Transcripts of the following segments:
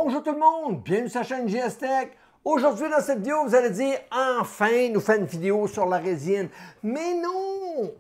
Bonjour tout le monde, bienvenue sur la chaîne JS Tech. Aujourd'hui dans cette vidéo, vous allez dire « Enfin, nous fait une vidéo sur la résine ». Mais non!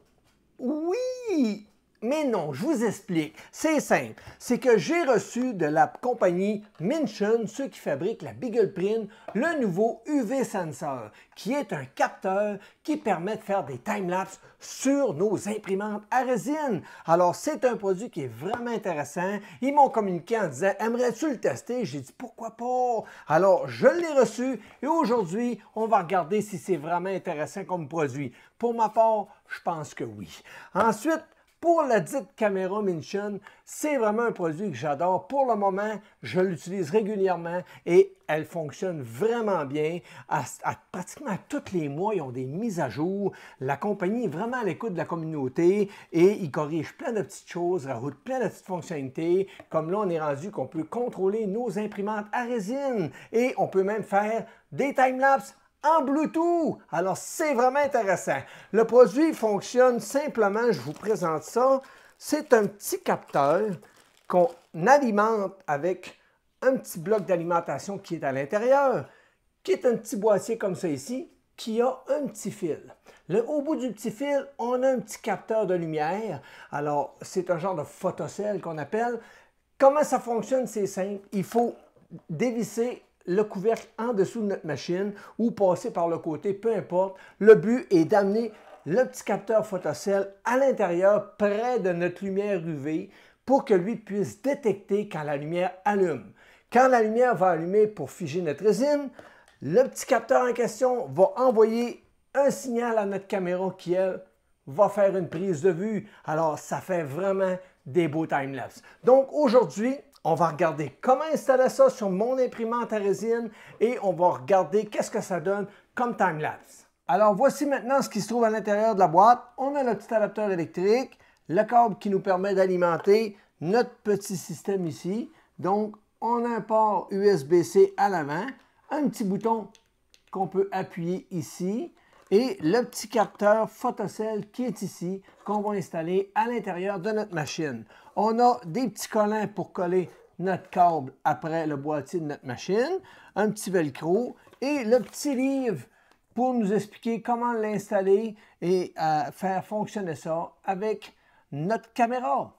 Oui! Mais non, je vous explique. C'est simple. C'est que j'ai reçu de la compagnie Minchun, ceux qui fabriquent la BeaglePrint, le nouveau UV Sensor, qui est un capteur qui permet de faire des timelapses sur nos imprimantes à résine. Alors, c'est un produit qui est vraiment intéressant. Ils m'ont communiqué en disant « Aimerais-tu le tester? » J'ai dit « Pourquoi pas? » Alors, je l'ai reçu et aujourd'hui, on va regarder si c'est vraiment intéressant comme produit. Pour ma part, je pense que oui. Ensuite, pour la dite caméra Minchun, c'est vraiment un produit que j'adore. Pour le moment, je l'utilise régulièrement et elle fonctionne vraiment bien. Pratiquement tous les mois, ils ont des mises à jour. La compagnie est vraiment à l'écoute de la communauté et ils corrigent plein de petites choses, rajoutent plein de petites fonctionnalités. Comme là, on est rendu qu'on peut contrôler nos imprimantes à résine et on peut même faire des timelapses en Bluetooth. Alors, c'est vraiment intéressant. Le produit fonctionne simplement, je vous présente ça. C'est un petit capteur qu'on alimente avec un petit bloc d'alimentation qui est à l'intérieur, qui est un petit boîtier comme ça ici, qui a un petit fil. Au bout du petit fil, on a un petit capteur de lumière. Alors, c'est un genre de photocell qu'on appelle. Comment ça fonctionne? C'est simple. Il faut dévisser le couvercle en dessous de notre machine ou passer par le côté, peu importe. Le but est d'amener le petit capteur photocell à l'intérieur, près de notre lumière UV, pour que lui puisse détecter quand la lumière allume. Quand la lumière va allumer pour figer notre résine, le petit capteur en question va envoyer un signal à notre caméra qui, elle, va faire une prise de vue. Alors, ça fait vraiment des beaux timelapses. Donc, aujourd'hui, on va regarder comment installer ça sur mon imprimante à résine et on va regarder qu'est-ce que ça donne comme timelapse. Alors, voici maintenant ce qui se trouve à l'intérieur de la boîte. On a le petit adapteur électrique, le câble qui nous permet d'alimenter notre petit système ici. Donc, on a un port USB-C à l'avant, un petit bouton qu'on peut appuyer ici et le petit capteur photocell qui est ici, qu'on va installer à l'intérieur de notre machine. On a des petits collants pour coller notre câble après le boîtier de notre machine, un petit velcro et le petit livre pour nous expliquer comment l'installer et faire fonctionner ça avec notre caméra.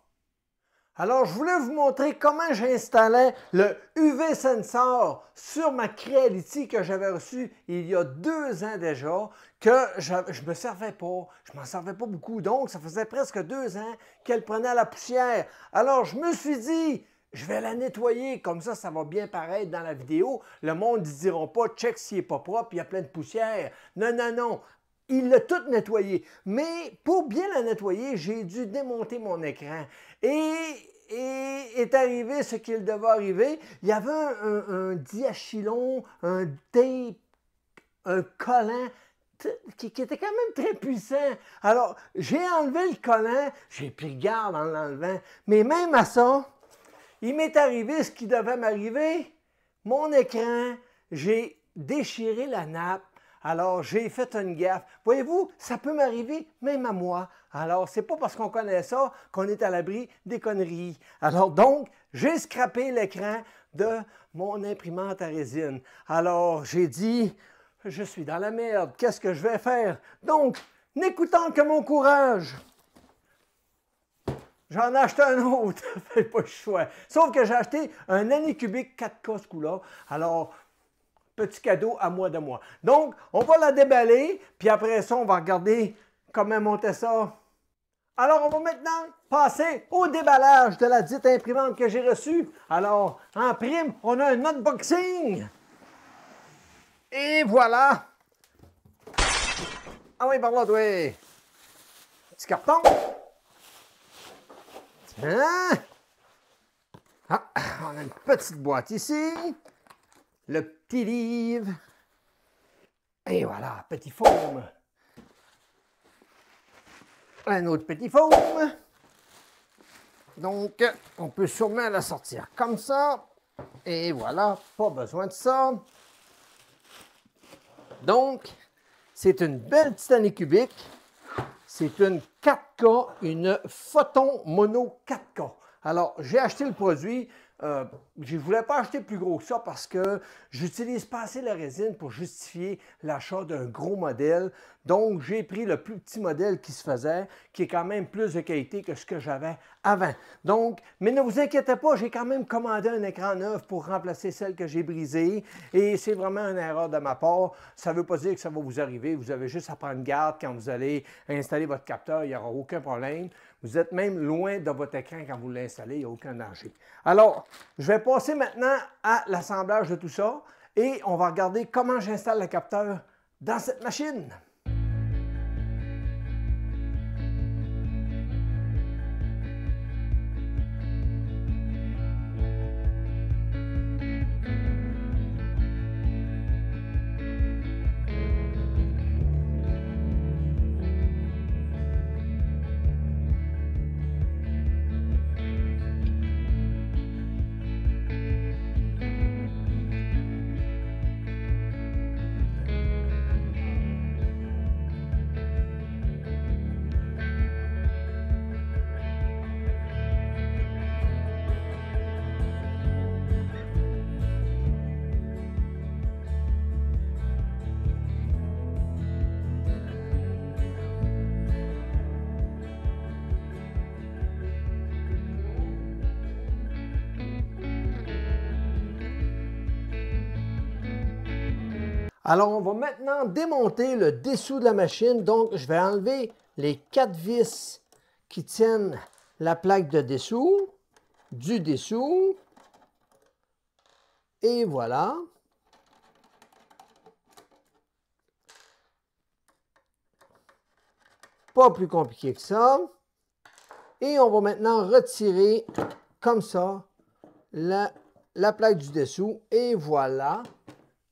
Alors, je voulais vous montrer comment j'installais le UV Sensor sur ma Creality que j'avais reçue il y a 2 ans déjà, que je ne me servais pas, je m'en servais pas beaucoup, donc ça faisait presque 2 ans qu'elle prenait la poussière. Alors, je me suis dit, je vais la nettoyer, comme ça va bien paraître dans la vidéo. Le monde ne dira pas, check s'il n'est pas propre, il y a plein de poussière. Non, non, non. Il l'a tout nettoyé. Mais pour bien la nettoyer, j'ai dû démonter mon écran. Et est arrivé ce qu'il devait arriver. Il y avait un diachylon, un tape, un collant qui était quand même très puissant. Alors, j'ai enlevé le collant, j'ai pris garde en l'enlevant. Mais même à ça, il m'est arrivé ce qui devait m'arriver. Mon écran, j'ai déchiré la nappe. Alors, j'ai fait une gaffe. Voyez-vous, ça peut m'arriver même à moi. Alors, c'est pas parce qu'on connaît ça qu'on est à l'abri des conneries. Alors donc, j'ai scrappé l'écran de mon imprimante à résine. Alors, j'ai dit, je suis dans la merde, qu'est-ce que je vais faire? Donc, n'écoutant que mon courage, j'en ai acheté un autre, fais pas le choix. Sauf que j'ai acheté un Anycubic 4K ce coup-là. Alors, petit cadeau à moi de moi. Donc, on va la déballer, puis après ça, on va regarder comment monter ça. Alors, on va maintenant passer au déballage de la dite imprimante que j'ai reçue. Alors, en prime, on a un unboxing. Et voilà. Ah oui, par là, toi. Petit carton. Tiens. Ah, on a une petite boîte ici. Le petit livre. Et voilà, petit foam. Un autre petit foam. Donc, on peut sûrement la sortir comme ça. Et voilà, pas besoin de ça. Donc, c'est une belle petite Anycubic. C'est une 4K, une Photon Mono 4K. Alors, j'ai acheté le produit je ne voulais pas acheter plus gros que ça parce que j'utilise pas assez la résine pour justifier l'achat d'un gros modèle. Donc, j'ai pris le plus petit modèle qui se faisait, qui est quand même plus de qualité que ce que j'avais avant. Donc, mais ne vous inquiétez pas, j'ai quand même commandé un écran neuf pour remplacer celle que j'ai brisée. Et c'est vraiment une erreur de ma part. Ça ne veut pas dire que ça va vous arriver. Vous avez juste à prendre garde quand vous allez installer votre capteur. Il n'y aura aucun problème. Vous êtes même loin de votre écran quand vous l'installez. Il n'y a aucun danger. Alors, je vais passer maintenant à l'assemblage de tout ça. Et on va regarder comment j'installe le capteur dans cette machine. Alors, on va maintenant démonter le dessous de la machine. Donc, je vais enlever les 4 vis qui tiennent la plaque de dessous, du dessous. Et voilà. Pas plus compliqué que ça. Et on va maintenant retirer comme ça la plaque du dessous. Et voilà.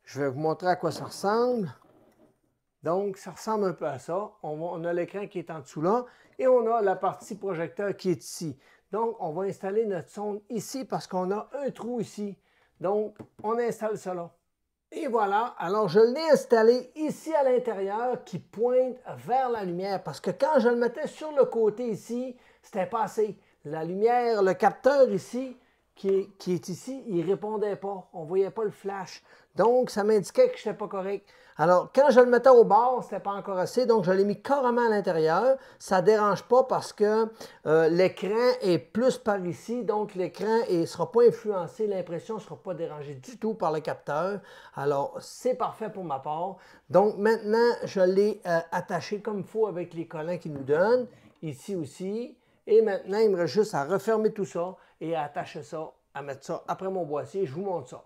Je vais vous montrer à quoi ça ressemble. Donc, ça ressemble un peu à ça. On a l'écran qui est en dessous là et on a la partie projecteur qui est ici. Donc, on va installer notre sonde ici parce qu'on a un trou ici. Donc, on installe ça là. Et voilà. Alors, je l'ai installé ici à l'intérieur qui pointe vers la lumière parce que quand je le mettais sur le côté ici, c'était pas assez. La lumière, le capteur ici, qui est ici, il ne répondait pas. On ne voyait pas le flash. Donc, ça m'indiquait que je n'étais pas correct. Alors, quand je le mettais au bord, ce n'était pas encore assez. Donc, je l'ai mis carrément à l'intérieur. Ça ne dérange pas parce que l'écran est plus par ici. Donc, l'écran ne sera pas influencé. L'impression ne sera pas dérangée du tout par le capteur. Alors, c'est parfait pour ma part. Donc, maintenant, je l'ai attaché comme il faut avec les collants qu'il nous donne. Ici aussi. Et maintenant, il me reste juste à refermer tout ça et à attacher ça, à mettre ça après mon boîtier. Je vous montre ça.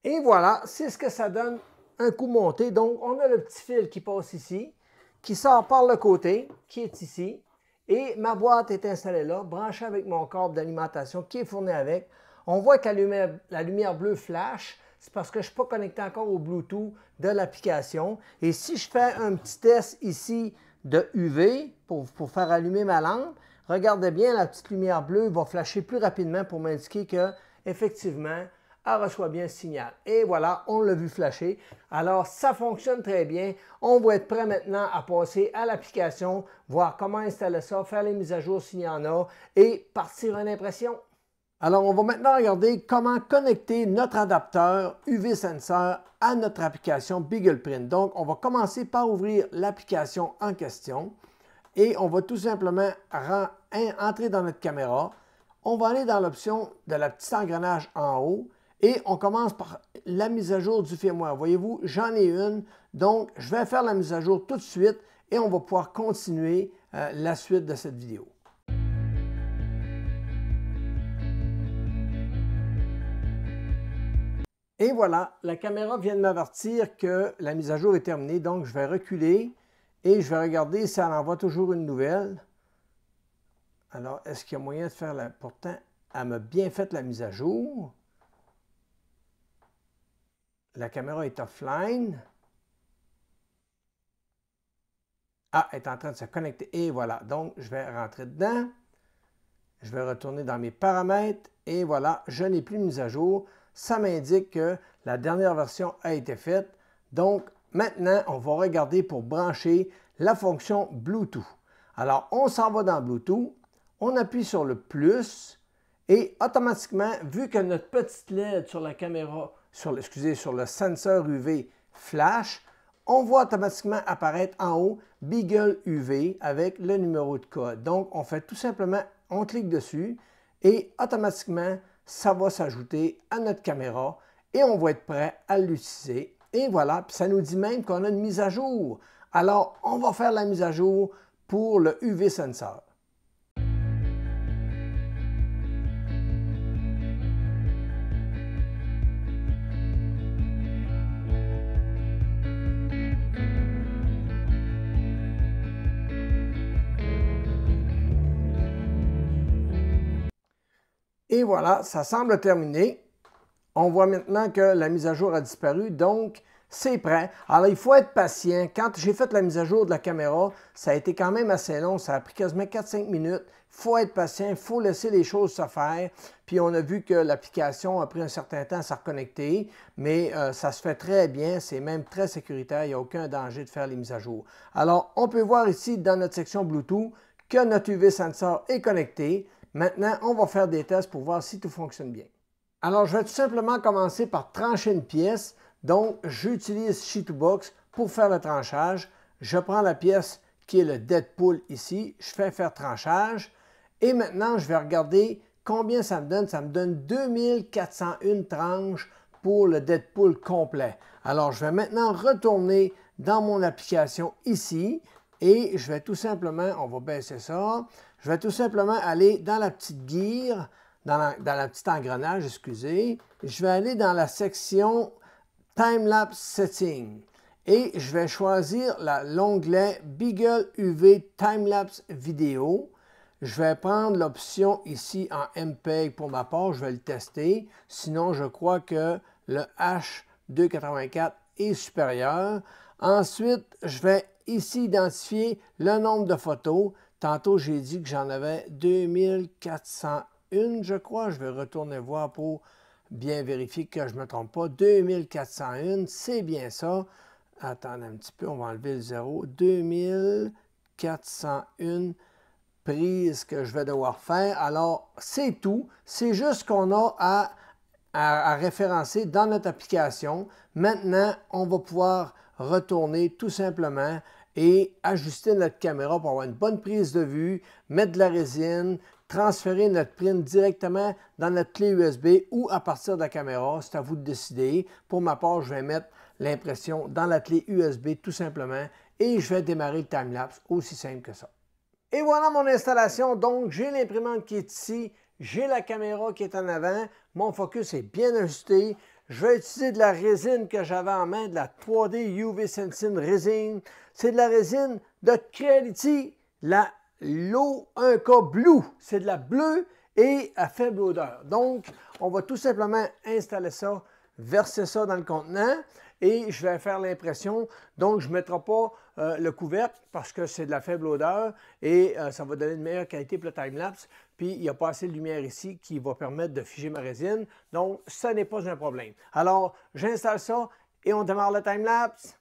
Et voilà, c'est ce que ça donne un coup monté. Donc, on a le petit fil qui passe ici, qui sort par le côté, qui est ici. Et ma boîte est installée là, branchée avec mon câble d'alimentation qui est fourni avec. On voit que la lumière bleue flash. C'est parce que je ne suis pas connecté encore au Bluetooth de l'application. Et si je fais un petit test ici de UV pour faire allumer ma lampe, regardez bien, la petite lumière bleue va flasher plus rapidement pour m'indiquer qu'effectivement, elle reçoit bien le signal. Et voilà, on l'a vu flasher. Alors, ça fonctionne très bien. On va être prêt maintenant à passer à l'application, voir comment installer ça, faire les mises à jour s'il y en a et partir une impression. Alors, on va maintenant regarder comment connecter notre adapteur UV Sensor à notre application BeaglePrint. Donc, on va commencer par ouvrir l'application en question. Et on va tout simplement entrer dans notre caméra. On va aller dans l'option de la petite engrenage en haut et on commence par la mise à jour du firmware. Voyez-vous, j'en ai une, donc je vais faire la mise à jour tout de suite et on va pouvoir continuer la suite de cette vidéo. Et voilà, la caméra vient de m'avertir que la mise à jour est terminée, donc je vais reculer. Et je vais regarder si elle envoie toujours une nouvelle. Alors, est-ce qu'il y a moyen de faire la... Pourtant, elle m'a bien fait la mise à jour. La caméra est offline. Ah, elle est en train de se connecter. Et voilà. Donc, je vais rentrer dedans. Je vais retourner dans mes paramètres. Et voilà, je n'ai plus de mise à jour. Ça m'indique que la dernière version a été faite. Donc, maintenant, on va regarder pour brancher la fonction Bluetooth. Alors, on s'en va dans Bluetooth, on appuie sur le plus Et automatiquement, vu que notre petite LED sur la caméra, sur le senseur UV flash, on voit automatiquement apparaître en haut Beagle UV avec le numéro de code. Donc, on fait tout simplement, on clique dessus et automatiquement, ça va s'ajouter à notre caméra et on va être prêt à l'utiliser. Et voilà, puis ça nous dit même qu'on a une mise à jour. Alors, on va faire la mise à jour pour le UV Sensor. Et voilà, ça semble terminé. On voit maintenant que la mise à jour a disparu, donc c'est prêt. Alors, il faut être patient. Quand j'ai fait la mise à jour de la caméra, ça a été quand même assez long. Ça a pris quasiment 4-5 minutes. Il faut être patient, il faut laisser les choses se faire. Puis, on a vu que l'application a pris un certain temps à se reconnecter, mais ça se fait très bien. C'est même très sécuritaire. Il n'y a aucun danger de faire les mises à jour. Alors, on peut voir ici dans notre section Bluetooth que notre UV Sensor est connecté. Maintenant, on va faire des tests pour voir si tout fonctionne bien. Alors, je vais tout simplement commencer par trancher une pièce. Donc, j'utilise Sheet2Box pour faire le tranchage. Je prends la pièce qui est le Deadpool ici. Je fais faire tranchage. Et maintenant, je vais regarder combien ça me donne. Ça me donne 2401 tranches pour le Deadpool complet. Alors, je vais maintenant retourner dans mon application ici. Et je vais tout simplement, on va baisser ça. Je vais tout simplement aller dans la petite gear, dans la petite engrenage, excusez. Je vais aller dans la section Time-Lapse Setting et je vais choisir l'onglet Beagle UV Time-Lapse Vidéo. Je vais prendre l'option ici en MPEG pour ma part, je vais le tester. Sinon, je crois que le H284 est supérieur. Ensuite, je vais ici identifier le nombre de photos. Tantôt, j'ai dit que j'en avais 2401, je crois. Je vais retourner voir pour bien vérifier que je ne me trompe pas. 2401, c'est bien ça. Attendez un petit peu, on va enlever le 0. 2401 prises que je vais devoir faire. Alors, c'est tout. C'est juste qu'on a à référencer dans notre application. Maintenant, on va pouvoir retourner tout simplement et ajuster notre caméra pour avoir une bonne prise de vue, mettre de la résine, transférer notre print directement dans notre clé USB ou à partir de la caméra. C'est à vous de décider. Pour ma part, je vais mettre l'impression dans la clé USB tout simplement et je vais démarrer le time-lapse, aussi simple que ça. Et voilà mon installation. Donc, j'ai l'imprimante qui est ici, j'ai la caméra qui est en avant, mon focus est bien ajusté. Je vais utiliser de la résine que j'avais en main, de la 3D UV Sensing résine. C'est de la résine de Creality, la Low 1K Blue. C'est de la bleue et à faible odeur. Donc, on va tout simplement installer ça, verser ça dans le contenant et je vais faire l'impression. Donc, je ne mettrai pas le couvercle parce que c'est de la faible odeur et ça va donner une meilleure qualité pour le time-lapse. Puis, il n'y a pas assez de lumière ici qui va permettre de figer ma résine. Donc, ça n'est pas un problème. Alors, j'installe ça et on démarre le time-lapse.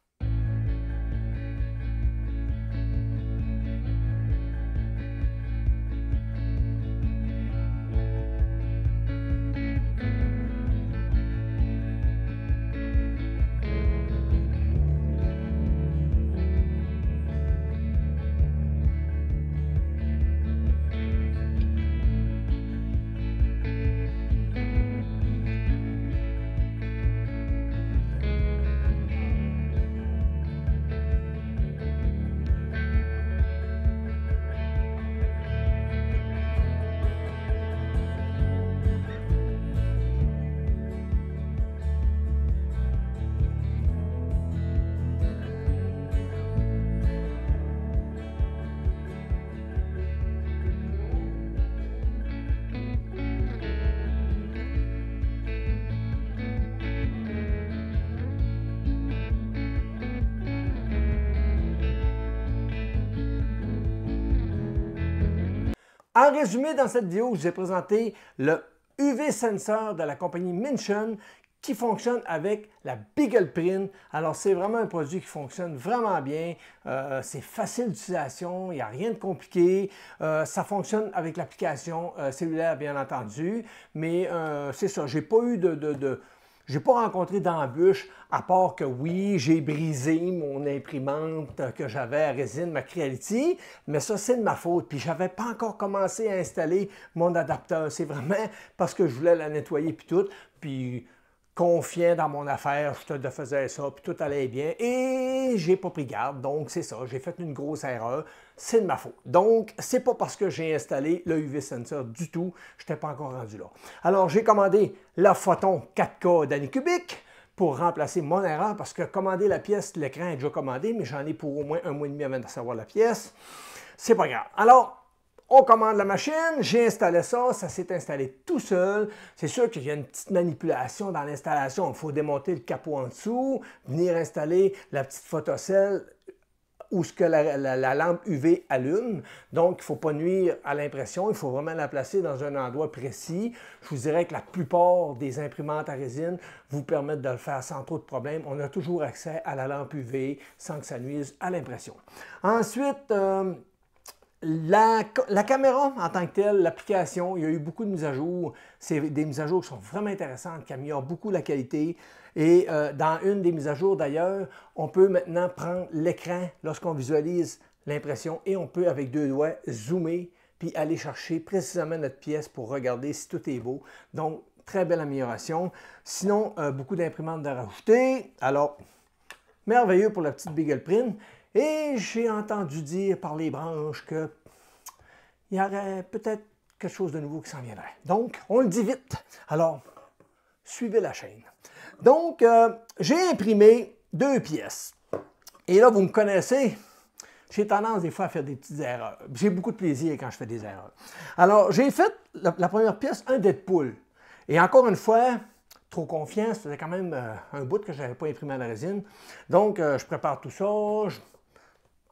En résumé, dans cette vidéo, je vous ai présenté le UV Sensor de la compagnie Mintion qui fonctionne avec la BeaglePrint. Alors, c'est vraiment un produit qui fonctionne vraiment bien. C'est facile d'utilisation, il n'y a rien de compliqué. Ça fonctionne avec l'application cellulaire, bien entendu. Mais c'est ça, j'ai pas eu j'ai pas rencontré d'embûches, à part que oui, j'ai brisé mon imprimante que j'avais à résine, ma Creality, mais ça, c'est de ma faute. Puis, je n'avais pas encore commencé à installer mon adapteur. C'est vraiment parce que je voulais la nettoyer puis tout. Puis, confiant dans mon affaire, je te faisais ça, puis tout allait bien. Et j'ai pas pris garde, donc c'est ça, j'ai fait une grosse erreur. C'est de ma faute. Donc, c'est pas parce que j'ai installé le UV Sensor du tout, je n'étais pas encore rendu là. Alors, j'ai commandé la Photon 4K d'Anycubic pour remplacer mon erreur, parce que commander la pièce, l'écran est déjà commandé, mais j'en ai pour au moins un mois et demi avant de recevoir la pièce. C'est pas grave. Alors, on commande la machine, j'ai installé ça, ça s'est installé tout seul. C'est sûr qu'il y a une petite manipulation dans l'installation. Il faut démonter le capot en dessous, venir installer la petite photocell où ce que la lampe UV allume. Donc, il ne faut pas nuire à l'impression, il faut vraiment la placer dans un endroit précis. Je vous dirais que la plupart des imprimantes à résine vous permettent de le faire sans trop de problèmes. On a toujours accès à la lampe UV sans que ça nuise à l'impression. Ensuite, la caméra en tant que telle, l'application, il y a eu beaucoup de mises à jour. C'est des mises à jour qui sont vraiment intéressantes, qui améliorent beaucoup la qualité. Et dans une des mises à jour d'ailleurs, on peut maintenant prendre l'écran lorsqu'on visualise l'impression et on peut avec deux doigts zoomer puis aller chercher précisément notre pièce pour regarder si tout est beau. Donc, très belle amélioration. Sinon, beaucoup d'imprimantes de rajouter. Alors, merveilleux pour la petite BeaglePrint. Et j'ai entendu dire par les branches qu'il y aurait peut-être quelque chose de nouveau qui s'en viendrait. Donc, on le dit vite. Alors, suivez la chaîne. Donc, j'ai imprimé 2 pièces. Et là, vous me connaissez, j'ai tendance des fois à faire des petites erreurs. J'ai beaucoup de plaisir quand je fais des erreurs. Alors, j'ai fait la première pièce, un Deadpool. Et encore une fois, trop confiant, ça faisait quand même un bout que je n'avais pas imprimé à la résine. Donc, je prépare tout ça, je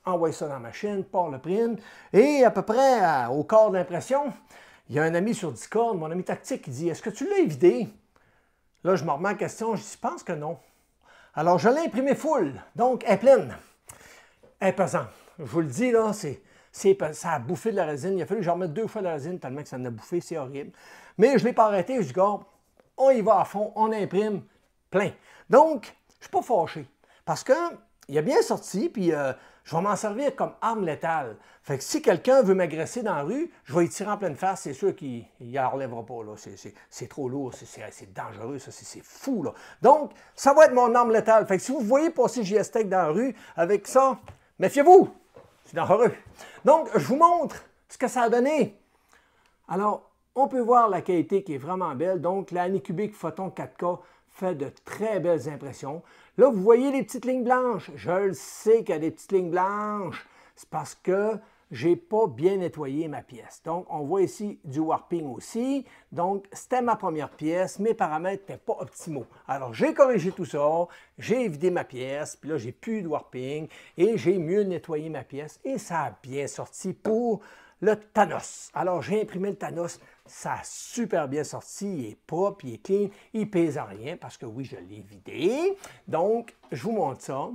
envoie ça dans la machine, pars le print. Et à peu près au quart d'impression, il y a un ami sur Discord, mon ami tactique, qui dit « Est-ce que tu l'as vidé? » Là, je me remets en question, je dis « Je pense que non. » Alors, je l'ai imprimé full, donc elle est pleine. Elle est pesante. Je vous le dis, là, ça a bouffé de la résine. Il a fallu que j'en remette 2 fois de la résine tellement que ça en a bouffé, c'est horrible. Mais je ne l'ai pas arrêté, je dis « Gars, on y va à fond, on imprime plein. » Donc, je ne suis pas fâché parce qu'il a bien sorti, puis je vais m'en servir comme arme létale. Fait que si quelqu'un veut m'agresser dans la rue, je vais y tirer en pleine face, c'est sûr qu'il ne relèvera pas. C'est trop lourd, c'est dangereux, c'est fou. Là. Donc, ça va être mon arme létale. Fait que si vous voyez passer JSTech dans la rue avec ça, méfiez-vous, c'est dangereux. Donc, je vous montre ce que ça a donné. Alors, on peut voir la qualité qui est vraiment belle. Donc, la Anycubic Photon 4K fait de très belles impressions. Là, vous voyez les petites lignes blanches. Je le sais qu'il y a des petites lignes blanches. C'est parce que je n'ai pas bien nettoyé ma pièce. Donc, on voit ici du warping aussi. Donc, c'était ma première pièce. Mes paramètres n'étaient pas optimaux. Alors, j'ai corrigé tout ça. J'ai vidé ma pièce. Puis là, j'ai plus de warping. Et j'ai mieux nettoyé ma pièce. Et ça a bien sorti pour le Thanos. Alors, j'ai imprimé le Thanos. Ça a super bien sorti. Il est propre, il est clean. Il ne pèse à rien parce que oui, je l'ai vidé. Donc, je vous montre ça.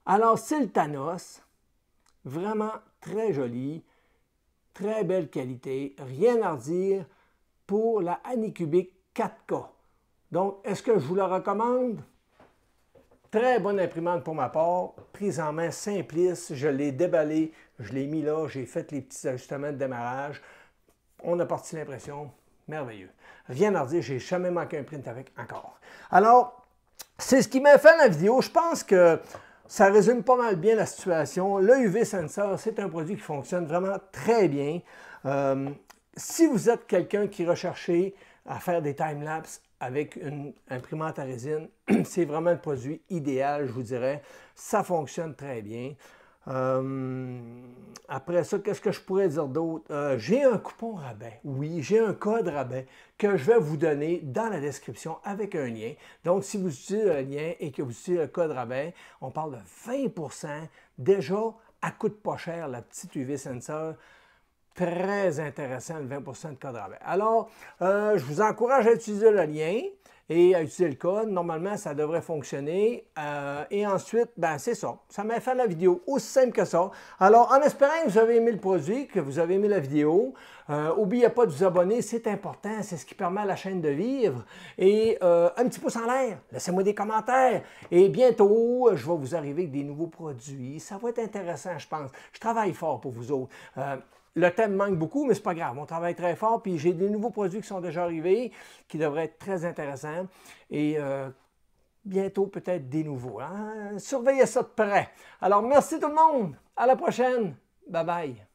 Alors, c'est le Thanos. Vraiment très joli. Très belle qualité. Rien à redire pour la Anycubic 4K. Donc, est-ce que je vous la recommande? Très bonne imprimante pour ma part, prise en main simpliste, je l'ai déballé, je l'ai mis là, j'ai fait les petits ajustements de démarrage, on a parti l'impression, merveilleux. Rien à redire, j'ai jamais manqué un print avec encore. Alors, c'est ce qui m'a fait la vidéo, je pense que ça résume pas mal bien la situation. Le UV Sensor, c'est un produit qui fonctionne vraiment très bien. Si vous êtes quelqu'un qui recherchez à faire des time-lapse avec une imprimante à résine, c'est vraiment le produit idéal, je vous dirais. Ça fonctionne très bien. Après ça, qu'est-ce que je pourrais dire d'autre? J'ai un coupon rabais. Oui, j'ai un code rabais que je vais vous donner dans la description avec un lien. Donc, si vous utilisez le lien et que vous utilisez le code rabais, on parle de 20%. Déjà, elle ne coûte pas cher, la petite UV Sensor. Très intéressant, le 20% de code rabais. Alors, je vous encourage à utiliser le lien. et à utiliser le code. Normalement, ça devrait fonctionner. Et ensuite, ben, c'est ça. Ça m'a fait la vidéo. Aussi simple que ça. Alors, en espérant que vous avez aimé le produit, que vous avez aimé la vidéo, n'oubliez pas de vous abonner. C'est important. C'est ce qui permet à la chaîne de vivre. Et un petit pouce en l'air. Laissez-moi des commentaires. Et bientôt, je vais vous arriver avec des nouveaux produits. Ça va être intéressant, je pense. Je travaille fort pour vous autres. Le thème manque beaucoup, mais ce n'est pas grave. On travaille très fort, puis j'ai des nouveaux produits qui sont déjà arrivés, qui devraient être très intéressants. Et bientôt, peut-être des nouveaux. Hein? Surveillez ça de près. Alors, merci tout le monde. À la prochaine. Bye bye.